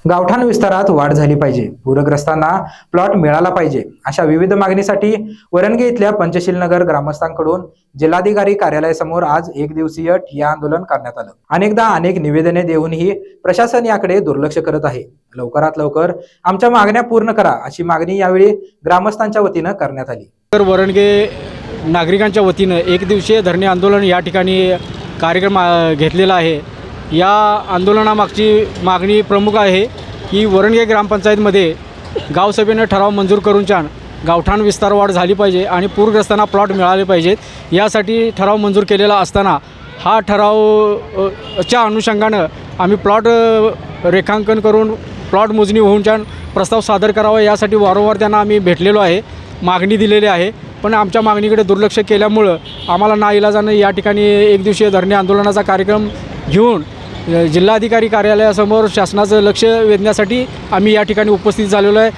गावठाण विस्तारात वाढ झाली पाहिजे, पूरग्रस्तांना प्लॉट मिळाला पाहिजे अशा विविध मागणीसाठी वरणगे इथल्या पंचशील नगर ग्रामस्थांकडून जिल्हाधिकारी कार्यालयासमोर आज एक दिवसीय ठिय्या आंदोलन करण्यात आलं। अनेकदा अनेक निवेदने देऊनही प्रशासन याकडे दुर्लक्ष करत आहे। लवकरात लवकर आमच्या मागण्या पूर्ण करा अशी मागणी यावेळी ग्रामस्थांच्या वतीनं करण्यात आली। तर वरणगे नागरिकांच्या वतीनं एक दिवसीय धरणे आंदोलन या ठिकाणी कार्यक्रम घेतलेला आहे। या आंदोलनामागची मागणी प्रमुख आहे की वरणगे ग्रामपंचायतमध्ये गावसभेने ठराव मंजूर करून गावठाण विस्तार वाढ झाली पाहिजे आणि पूरग्रस्तांना प्लॉट मिळाले पाहिजेत। यासाठी ठराव मंजूर केलेला असताना हा ठरावच्या अनुषंगानं आम्ही प्लॉट रेखांकन करून प्लॉट मोजणी होऊन प्रस्ताव सादर करावा यासाठी वारंवार त्यांना आम्ही भेटलेलो आहे, मागणी दिलेली आहे। पण आमच्या मागणीकडे दुर्लक्ष केल्यामुळं आम्हाला नाईलाजानं या ठिकाणी एक दिवसीय धरणे आंदोलनाचा कार्यक्रम घेऊन जिल्हाधिकारी कार्यालयासमोर शासनाचं लक्ष वेधण्यासाठी आम्ही या ठिकाणी उपस्थित झालेलो आहे।